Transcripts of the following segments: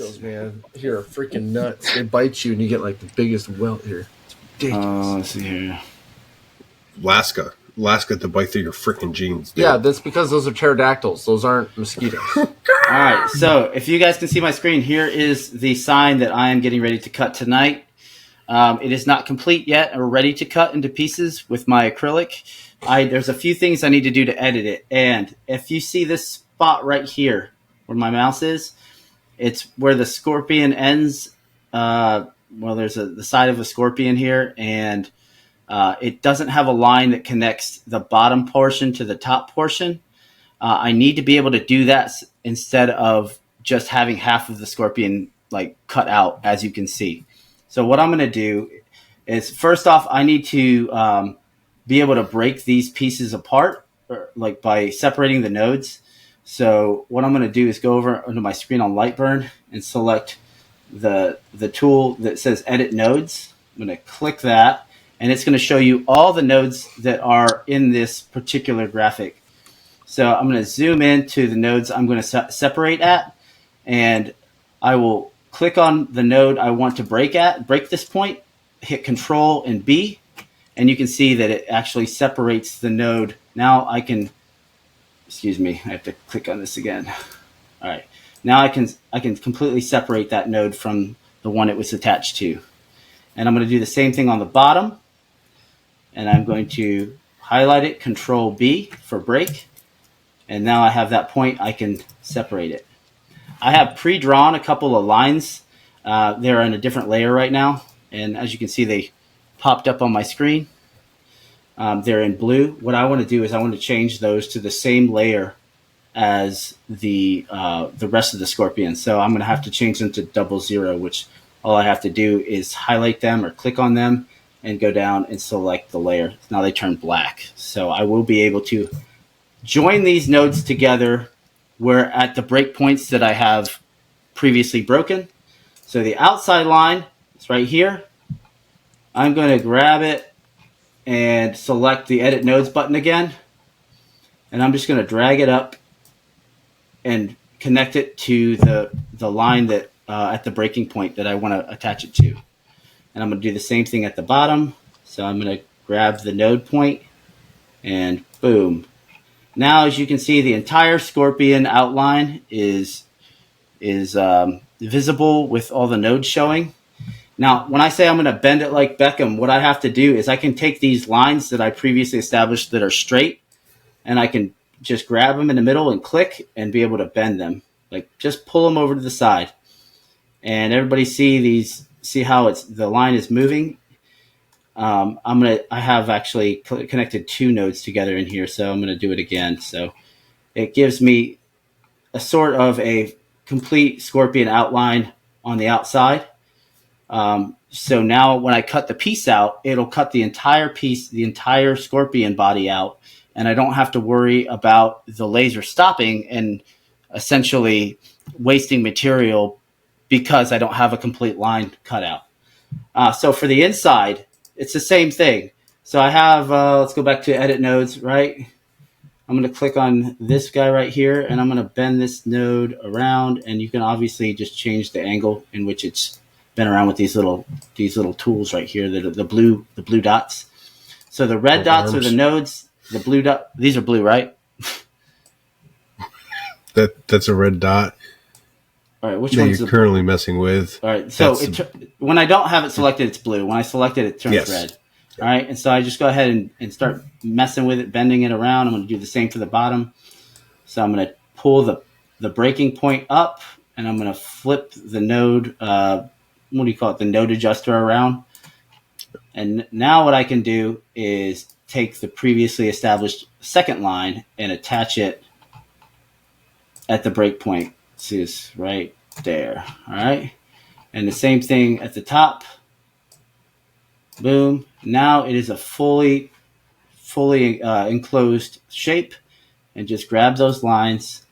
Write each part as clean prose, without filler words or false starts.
mosquitoes, man. Here are freaking nuts. They bite you and you get like the biggest welt here. It's ridiculous. Let's see here. Alaska to bite through your freaking jeans, dude. Yeah, that's because those are pterodactyls. Those aren't mosquitoes. All right, so if you guys can see my screen, here is the sign that I am getting ready to cut tonight. It is not complete yet or ready to cut into pieces with my acrylic. There's a few things I need to do to edit it. And if you see this spot right here where my mouse is, it's where the scorpion ends. There's the side of a scorpion here, and it doesn't have a line that connects the bottom portion to the top portion. I need to be able to do that instead of just having half of the scorpion like cut out, as you can see. So what I'm going to do is, first off, I need to be able to break these pieces apart, like by separating the nodes. So what I'm going to do is go over onto my screen on Lightburn and select the tool that says Edit Nodes. I'm going to click that, and it's going to show you all the nodes that are in this particular graphic. So I'm going to zoom in to the nodes I'm going to separate at, and I will click on the node I want to break this point, hit Control and B, and you can see that it actually separates the node. Now I can, excuse me, I have to click on this again. All right, now I can completely separate that node from the one it was attached to. And I'm going to do the same thing on the bottom, and I'm going to highlight it, Control B for break, and now I have that point. I can separate it. I have pre-drawn a couple of lines. They're in a different layer right now, and as you can see, they popped up on my screen. They're in blue. What I want to do is I want to change those to the same layer as the rest of the scorpion. So I'm going to have to change them to 00, which all I have to do is highlight them or click on them and go down and select the layer. Now they turn black. So I will be able to join these nodes together where at the breakpoints that I have previously broken. So the outside line is right here. I'm going to grab it and select the Edit Nodes button again. And I'm just going to drag it up and connect it to the line that at the breaking point that I want to attach it to. And I'm going to do the same thing at the bottom. So I'm going to grab the node point and boom. Now, as you can see, the entire scorpion outline is visible with all the nodes showing. Now, when I say I'm going to bend it like Beckham, what I have to do is I can take these lines that I previously established that are straight, and I can just grab them in the middle and click and be able to bend them. Like, just pull them over to the side. And everybody see how the line is moving? I have actually connected two nodes together in here, so I'm going to do it again. So it gives me a sort of a complete scorpion outline on the outside. So now when I cut the piece out, it'll cut the entire piece, the entire scorpion body out, and I don't have to worry about the laser stopping and essentially wasting material because I don't have a complete line cut out. So for the inside, it's the same thing. So I have, let's go back to Edit Nodes, right? I'm going to click on this guy right here, and I'm going to bend this node around, and you can obviously just change the angle in which it's been around with these little tools right here, the blue dots. So the red dots are the nodes, the blue dot, these are blue, right? That's a red dot. All right, which that one's you're currently messing with? All right, so when I don't have it selected, it's blue. When I select it, it turns red. All right, and so I just go ahead and start messing with it, bending it around. I'm going to do the same for the bottom. So I'm going to pull the breaking point up, and I'm going to flip the node, what do you call it, the node adjuster around. And now what I can do is take the previously established second line and attach it at the break point. See this right there. All right. And the same thing at the top. Boom. Now it is a fully enclosed shape, and just grab those lines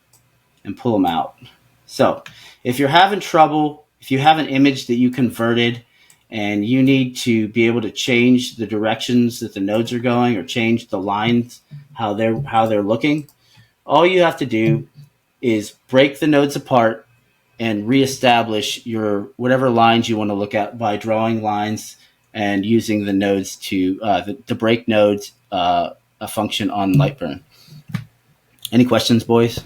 and pull them out. So if you're having trouble, if you have an image that you converted and you need to be able to change the directions that the nodes are going or change the lines, how they're looking, all you have to do is break the nodes apart, and reestablish your whatever lines you want to look at by drawing lines and using the nodes to the break nodes a function on Lightburn. Any questions, boys?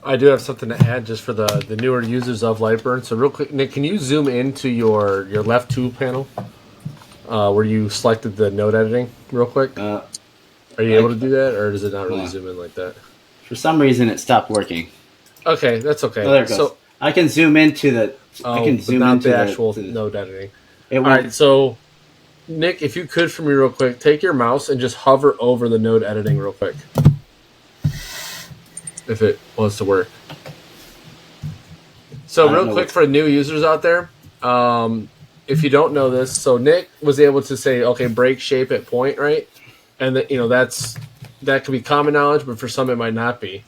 I do have something to add just for the newer users of Lightburn. So real quick, Nick, can you zoom into your left tool panel where you selected the node editing real quick? Are you able to do that, or does it not really zoom in like that? For some reason, it stopped working. Okay, that's okay. Oh, there it goes. So I can zoom into the. I can zoom not into the actual node editing. All right, so Nick, if you could for me real quick, take your mouse and just hover over the node editing real quick. If it wants to work. So real quick for new users out there, if you don't know this, so Nick was able to say, okay, break shape at point, right? And that that could be common knowledge, but for some it might not be.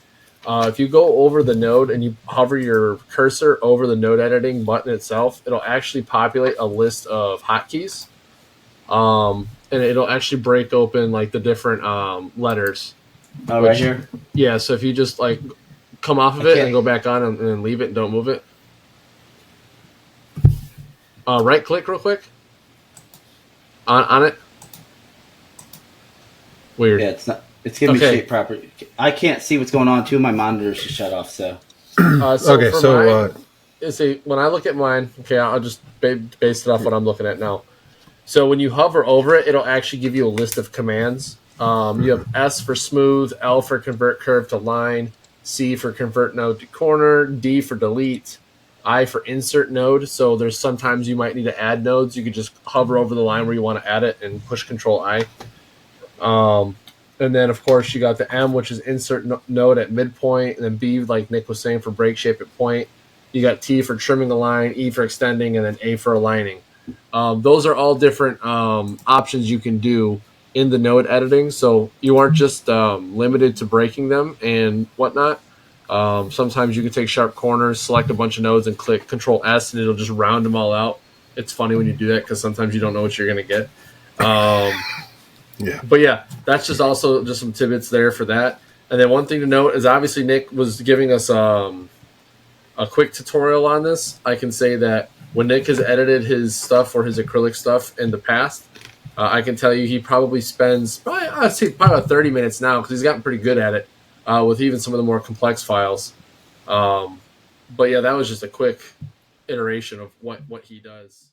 If you go over the node and you hover your cursor over the node editing button itself, it'll actually populate a list of hotkeys. And it'll actually break open like the different letters. Oh, right here? Yeah, so if you just like come off of it and go back on and then leave it and don't move it. Right click real quick. On it. Weird. Yeah, it's not. It's giving me shape property. I can't see what's going on too. My monitor's just shut off. So. When I look at mine, okay, I'll just base it off what I'm looking at now. So when you hover over it, it'll actually give you a list of commands. You have S for smooth, L for convert curve to line, C for convert node to corner, D for delete, I for insert node. So there's sometimes you might need to add nodes. You could just hover over the line where you want to add it and push Control I. And then, of course, you got the M, which is insert node at midpoint, and then B, like Nick was saying, for break shape at point. You got T for trimming a line, E for extending, and then A for aligning. Those are all different options you can do in the node editing, so you aren't just limited to breaking them and whatnot. Sometimes you can take sharp corners, select a bunch of nodes, and click Control S, and it'll just round them all out. It's funny when you do that because sometimes you don't know what you're going to get. Yeah. But yeah, that's just also just some tidbits there for that. And then one thing to note is obviously Nick was giving us a quick tutorial on this. I can say that when Nick has edited his stuff or his acrylic stuff in the past, I can tell you he probably spends I'd say probably about 30 minutes now because he's gotten pretty good at it with even some of the more complex files. But yeah, that was just a quick iteration of what he does.